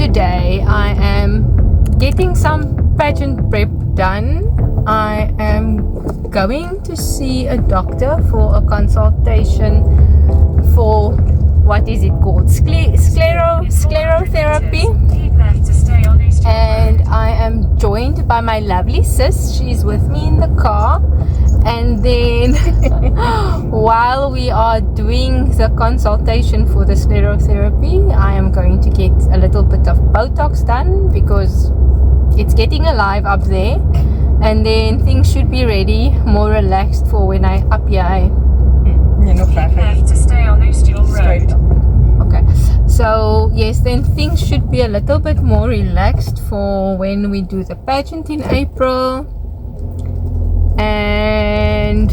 today I am getting some pageant prep done. I am going to see a doctor for a consultation for, what is it called, sclerotherapy, and I am joined by my lovely sis. She's with me in the car, and then while we are doing the consultation for the sclerotherapy, I am going to get a little bit of Botox done because it's getting alive up there, and then things should be ready, more relaxed for when I up here. To stay on Ustiel Road. Okay, so yes, then things should be a little bit more relaxed for when we do the pageant in April, and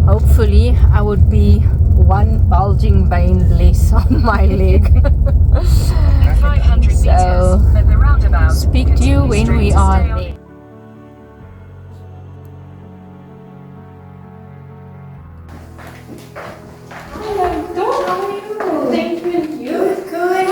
hopefully I would be one bulging vein less on my leg. 500 So, meters at the roundabout. speak to you when we are there. Thank you. Good.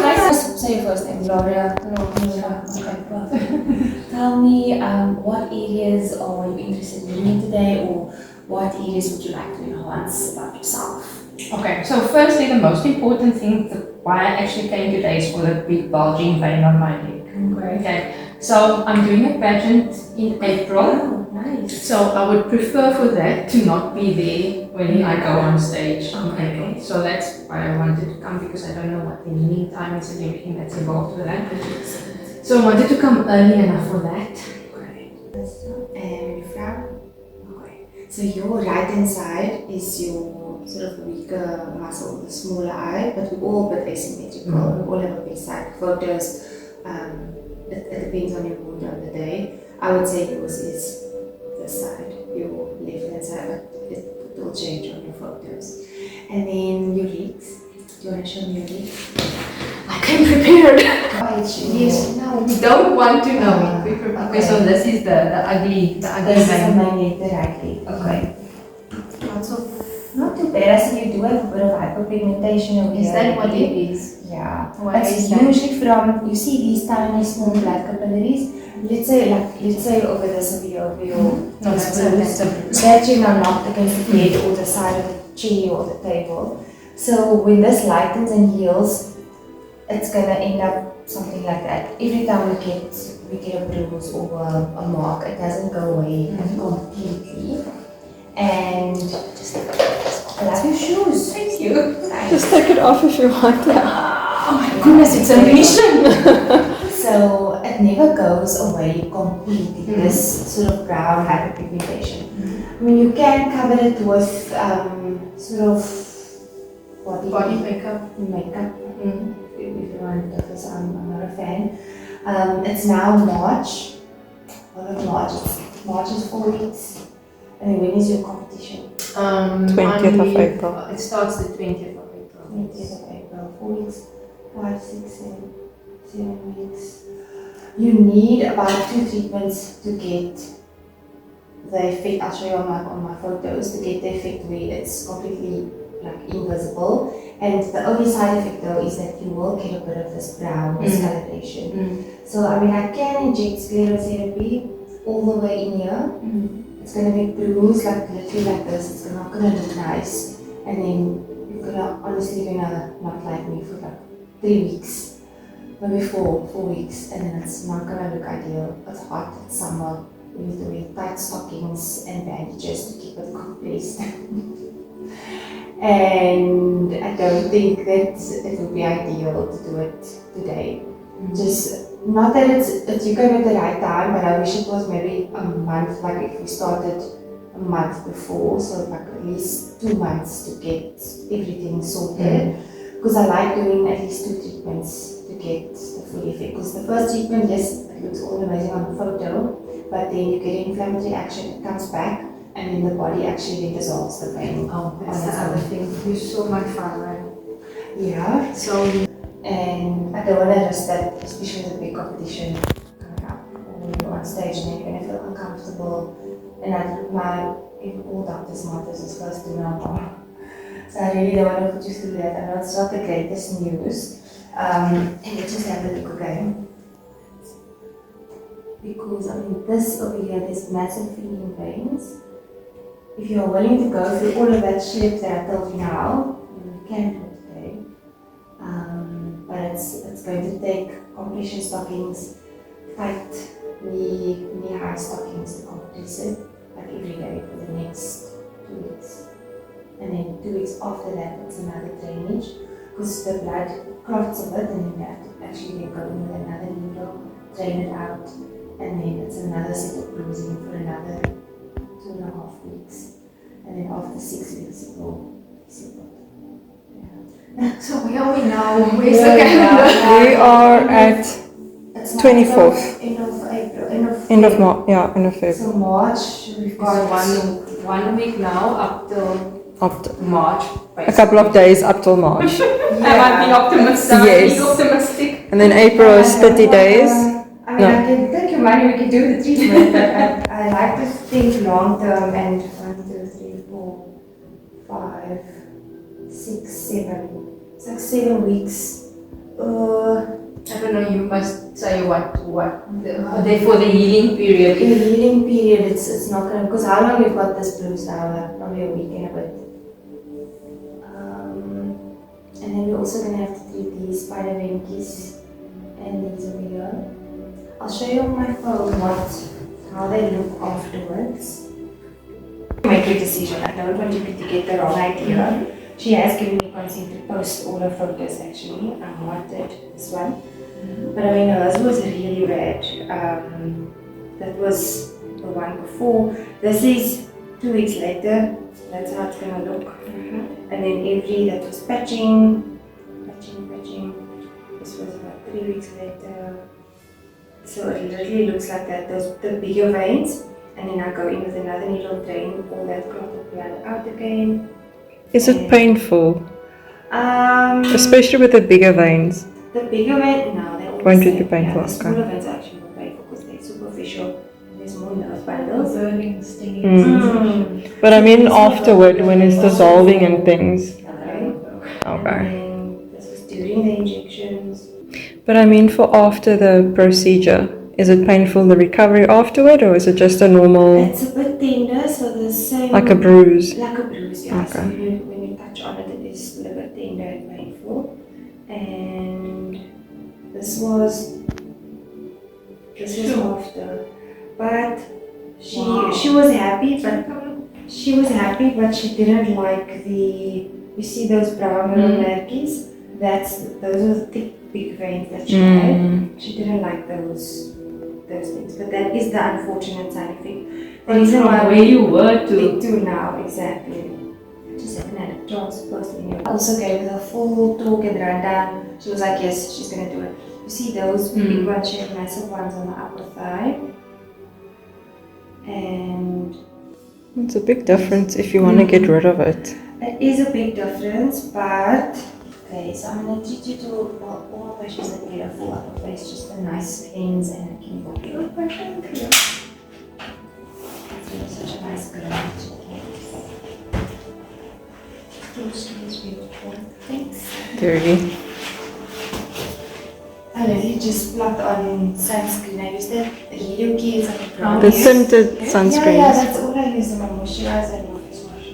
Say your first name, Gloria. Gloria. Okay, perfect. Tell me, what areas are you interested in learning today, or what areas would you like to enhance about yourself? Okay, so firstly, the most important thing, why I actually came today is for the big bulging vein on my leg. Great. Okay, so I'm doing a pageant in April. Oh, nice. So I would prefer for that to not be there when I go on stage in April. So that's why I wanted to come, because I don't know what the meeting time is and everything that's involved with that. So I wanted to come early enough for that. Great. And from? Okay. So your right hand side is your sort of weaker muscle, the smaller eye, but we're all a bit asymmetrical. We all have a big side. Photos, it depends on your mood on the day. I would say yours is this side, your left hand side, but it will change on your photos. And then your legs. Do you want to show me your legs? I came prepared. Yes. No. You don't want to know it. Okay, so this is the ugly This is vein. my leg, the right leg. Okay. Lots of, not too bad. I see you do have a bit of hyperpigmentation over here. Is that what it is? Yeah. Why It's is that? usually from, you see these tiny small blood capillaries. Let's say over this over your No, that's that you know knocked against the bed or the side of the chair or the table. So when this lightens and heals, it's gonna end up something like that. Every time we get a bruise or a mark, it doesn't go away completely. And I love your shoes. Thank you. Nice. Just take it off if you want. Oh my goodness, it's a mission. So it never goes away completely, this sort of brown hyperpigmentation. I mean, you can cover it with sort of Body makeup. If you want, because I'm not a fan. It's now March. March is 4 weeks. And when is your competition? 20th of April. It starts the 20th of April. 20th of April. 4 weeks, 5, 6, 7 weeks. You need about 2 treatments to get the effect. I'll show you on my photos, to get the effect where it's completely like invisible. And the only side effect though is that you will get a bit of this brown discoloration. So I mean, I can inject sclerotherapy all the way in here. It's going to be bruised like literally like this. It's not going to look nice, and then you're gonna honestly not like me for like 3 weeks, maybe 4 weeks, and then it's not going to look ideal. It's hot, it's summer. You need to wear tight stockings and bandages to keep it compressed. And I don't think that it would be ideal to do it today. Just not that it's you came at the right time, but I wish it was maybe a month, like if we started a month before, so like at least 2 months to get everything sorted. Because I like doing at least 2 treatments to get the full effect. Because the first treatment, yes, it looks all amazing on the photo, but then you get inflammatory action, it comes back, and then the body actually then dissolves the vein. Oh, that's the other thing. You're so much fun, right? Yeah. So, and I don't want to risk that, especially with a big competition coming up, or when you're on stage and then you're going to feel uncomfortable. And all doctors' mottos is first do no harm. So I really don't want to put you through that. I know it's not the greatest news, And let's just have a look again. Because I mean, this over here, there's massive feeding veins. If you are willing to go through all of that shit that I told you now, you can do it today. But it's going to take compression stockings, tight knee-high stockings to compress it, like every day for the next 2 weeks. And then 2 weeks after that, it's another drainage, because the blood clots a bit, and then you have to actually then go in with another needle, drain it out, and then it's another set of bruising for another 2.5 weeks. And then after 6 weeks, it will be settled. Yeah. So where are we now? Where's the calendar? We are at It's 24th. End of April. End of March. Yeah, end of February. So March, we've got One week now up till March. A couple of days up till March. Am I being optimistic? Yes. Optimistic. And then April is 30 days. I mean, I can take your money, we can do the treatment, but I like to think long term and 1, 2, 3, 4, 5, 6, 7. It's like 7 weeks. I don't know, you must say what for the healing period. In the healing period, it's not gonna, because how long we've got this bruise now? Probably a week and a bit. And then we're also gonna have to treat these spider venkies and these over here. I'll show you on my phone how they look afterwards. Make your decision. I don't want you to get the wrong idea. She has given me consent to post all her photos actually. I wanted this one. But I mean, hers was really bad. That was the one before. This is 2 weeks later. That's how it's gonna look. And then that was patching. This was about 3 weeks later. So it literally looks like that. Those the bigger veins. And then I go in with another needle, drain all that clotted blood out again. Is it painful? Especially with the bigger veins. the bigger veins, no, they're all Won't the it be same. painful? Yeah, the smaller veins are actually more painful because they're superficial. There's more nerve bundles. Burning, stinging. But I mean afterward when it's dissolving and things. Okay. Okay. And then this was during the injections. But I mean for after the procedure. Is it painful, the recovery afterward, or is it just a normal, It's a bit tender, so the same. like a bruise? Like a bruise, yeah. So Okay. when you touch on it, it is a little bit tender and painful. And this was after. But she was happy, but she didn't like you see those brown little markings? Those are the thick, big veins that she had. She didn't like those things. But that is the unfortunate side effect. The reason why where you were to. to now, exactly. Just haven't had a chance personally. I also gave her a full talk and rundown. She was like, yes, she's gonna do it. You see those big ones, she had massive ones on the upper thigh. And It's a big difference if you want to get rid of it. it is a big difference, but okay, so I'm gonna teach you to all my patients that get a full upper face, just a nice cleanse and a chemical peel. It's such a nice glow. Thanks. Dirty. I literally just plugged on sunscreen. I used the Helio Key as a brown. The scented sunscreens. Yeah, that's all I use on my moisturizer and my face wash.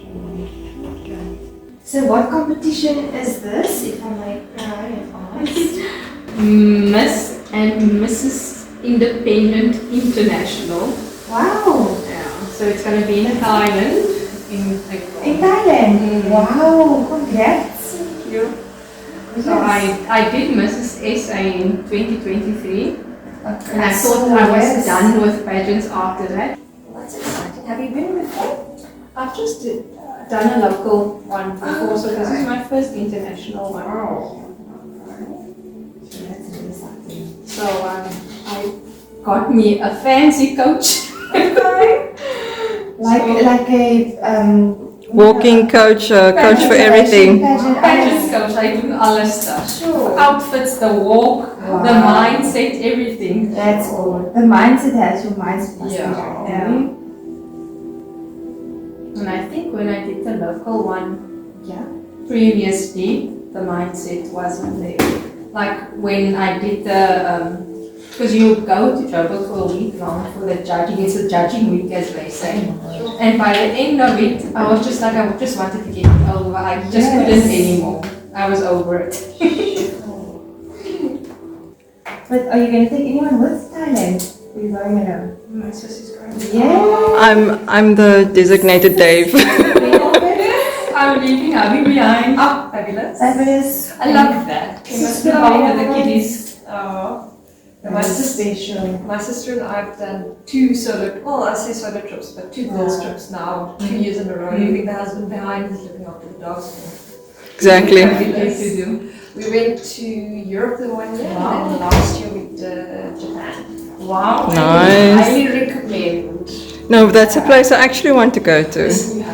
So what competition is this, if I may pry and ask? Miss and Mrs. Independent International. Wow! Yeah, so it's going to be in Thailand in April. In Thailand? Wow, congrats! Thank you. So I did Mrs. SA in 2023, and I thought I was done with pageants after that. That's exciting. Have you been before? I've just done a local one before, so this is my first international one. So that's really exciting. So I got me a fancy coach. Like a Walking coach, coach for everything. Pageant coach, I do all the stuff. Sure. Outfits, the walk, the mindset, everything. That's all. The mindset has your mindset. must be Yeah. right. Yeah. And I think when I did the local one Yeah. previously, the mindset wasn't there. like when I did the, because you go to Joburg for a week long for the judging, it's a judging week as they say. And by the end of it, I was just like, I just wanted to get it over. I just couldn't anymore. I was over it. But are you going to take anyone with Thailand? Or are you going alone? My sister's going. Yeah. I'm the designated Dave. I'm leaving hubby behind. Oh, fabulous. Fabulous. I love that. You must be after the kiddies. Oh. My Special. sister and I have done 2 solo, well, I say solo trips, but 2 girls trips now, 2 years in a row, leaving the husband behind, who's looking after the dogs. Exactly. Fabulous to do. We went to Europe the one year, and then last year we did Japan. Wow. Nice. I highly recommend. No, that's a place I actually want to go to. Listen,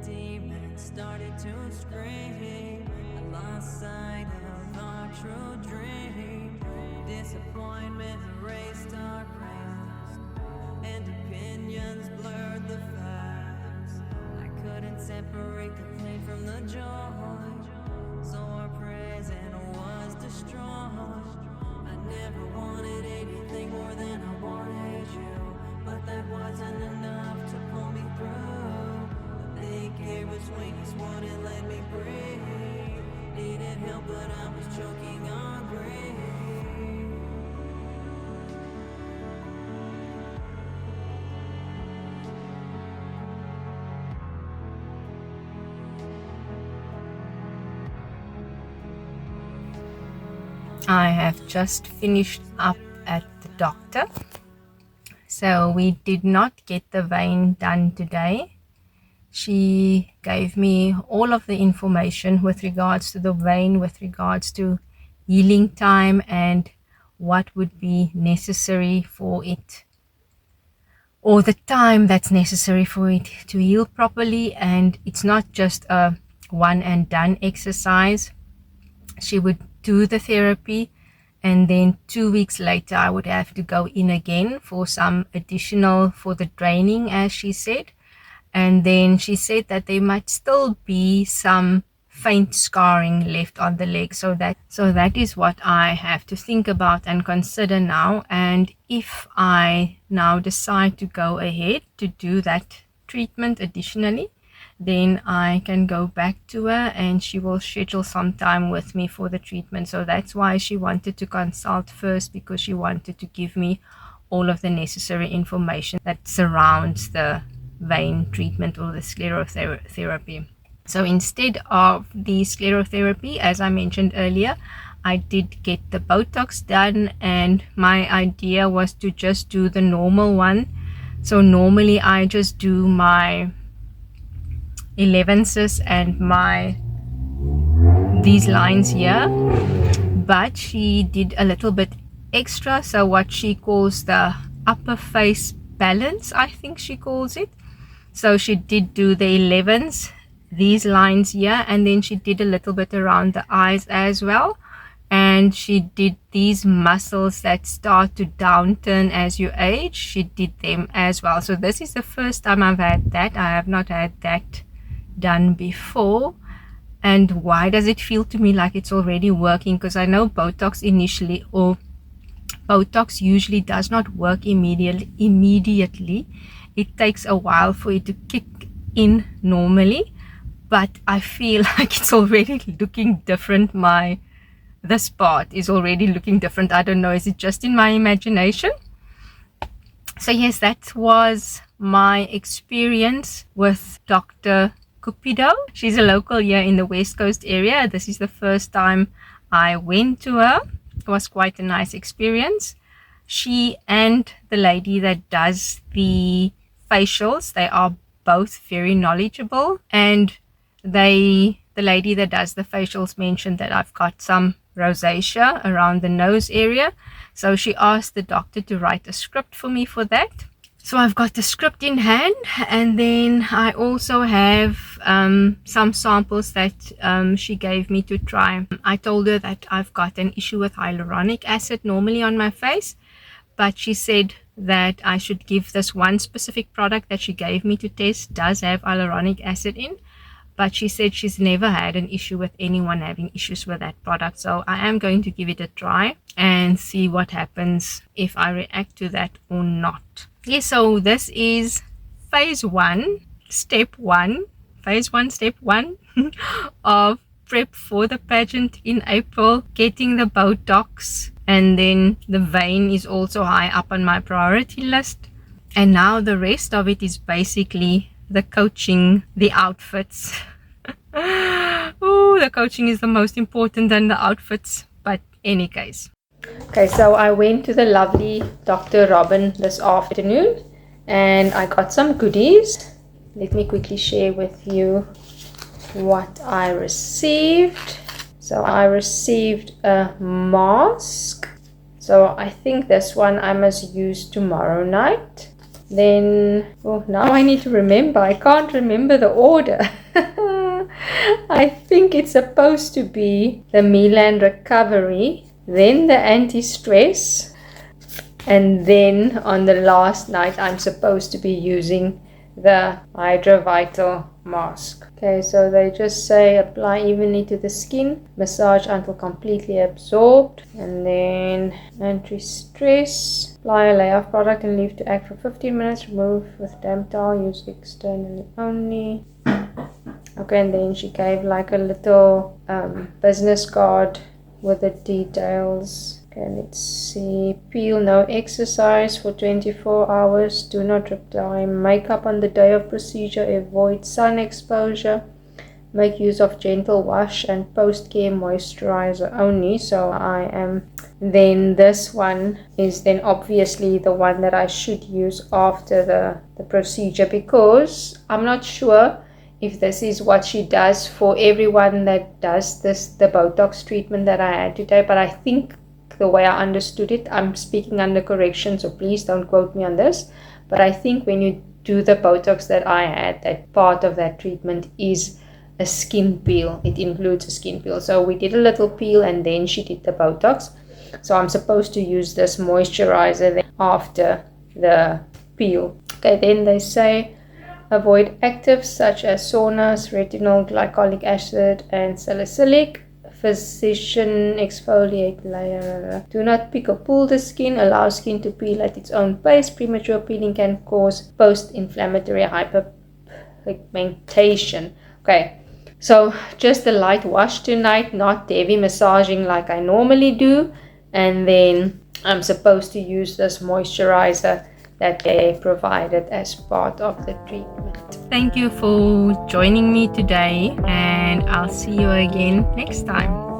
you have started to scream. I lost sight of our true dream. Disappointment erased our past, and opinions blurred the facts. I couldn't separate the pain from the joy, so our present was destroyed. I never wanted anything more than I wanted you, but that wasn't enough to pull me through. They gave us wings, wouldn't let me breathe. Needed help, but I was choking on breath. I have just finished up at the doctor. So we did not get the vein done today. She gave me all of the information with regards to the vein, with regards to healing time and what would be necessary for it, or the time that's necessary for it to heal properly. And it's not just a one and done exercise. She would do the therapy, and then 2 weeks later I would have to go in again for some additional, for the draining, as she said. And then she said that there might still be some faint scarring left on the leg. So that is what I have to think about and consider now. And if I now decide to go ahead to do that treatment additionally, then I can go back to her and she will schedule some time with me for the treatment. So that's why she wanted to consult first, because she wanted to give me all of the necessary information that surrounds the vein treatment or the sclerotherapy. So instead of the sclerotherapy, as I mentioned earlier, I did get the Botox done, and my idea was to just do the normal one. So normally I just do my 11th and these lines here, but she did a little bit extra. So what she calls the upper face balance, I think she calls it. So she did do the 11s, these lines here, and then she did a little bit around the eyes as well. And she did these muscles that start to downturn as you age. She did them as well. So this is the first time I've had that. I have not had that done before. And why does it feel to me like it's already working? Because I know Botox initially, or Botox usually does not work immediately. It takes a while for it to kick in normally, but I feel like it's already looking different. This part is already looking different. I don't know, is it just in my imagination? So yes, that was my experience with Dr. Cupido. She's a local here in the West Coast area. This is the first time I went to her. It was quite a nice experience. She and the lady that does the facials, they are both very knowledgeable, and the lady that does the facials mentioned that I've got some rosacea around the nose area, so she asked the doctor to write a script for me for that. So I've got the script in hand, and then I also have some samples that she gave me to try. I told her that I've got an issue with hyaluronic acid normally on my face, but she said that I should give this one specific product that she gave me to test does have hyaluronic acid in, but she said she's never had an issue with anyone having issues with that product. So I am going to give it a try and see what happens if I react to that or not. Yes, so this is phase one, step one of prep for the pageant in April, getting the Botox, and then the vein is also high up on my priority list. And now the rest of it is basically the coaching, the outfits. Oh, the coaching is the most important than the outfits, but any case. Okay, so I went to the lovely Dr. Robin this afternoon and I got some goodies. Let me quickly share with you what I received. So I received a mask. So I think this one I must use tomorrow night. Then, oh, now I need to remember. I can't remember the order. I think it's supposed to be the Milan Recovery, then the anti-stress, and then on the last night I'm supposed to be using the Hydra Vital mask. Okay, so they just say apply evenly to the skin, massage until completely absorbed, and then anti-stress, apply a layer of product and leave to act for 15 minutes, remove with damp towel, use externally only. Okay, and then she gave like a little business card with the details. Okay, let's see. Peel no exercise for 24 hours. Do not apply makeup on the day of procedure. Avoid sun exposure. Make use of gentle wash and post-care moisturizer only. So I am then, this one is then obviously the one that I should use after the procedure, because I'm not sure if this is what she does for everyone that does the Botox treatment that I had today, but I think the way I understood it, I'm speaking under correction, so please don't quote me on this, but I think when you do the Botox that I had, that part of that treatment is a skin peel. It includes a skin peel. So we did a little peel and then she did the Botox. So I'm supposed to use this moisturizer after the peel. Okay, then they say avoid actives such as saunas, retinol, glycolic acid, and salicylic. Physician exfoliate layer. Do not pick or pull the skin. Allow skin to peel at its own pace. Premature peeling can cause post-inflammatory hyperpigmentation. Okay, so just a light wash tonight, not heavy massaging like I normally do. And then I'm supposed to use this moisturizer that they provided as part of the treatment. Thank you for joining me today, and I'll see you again next time.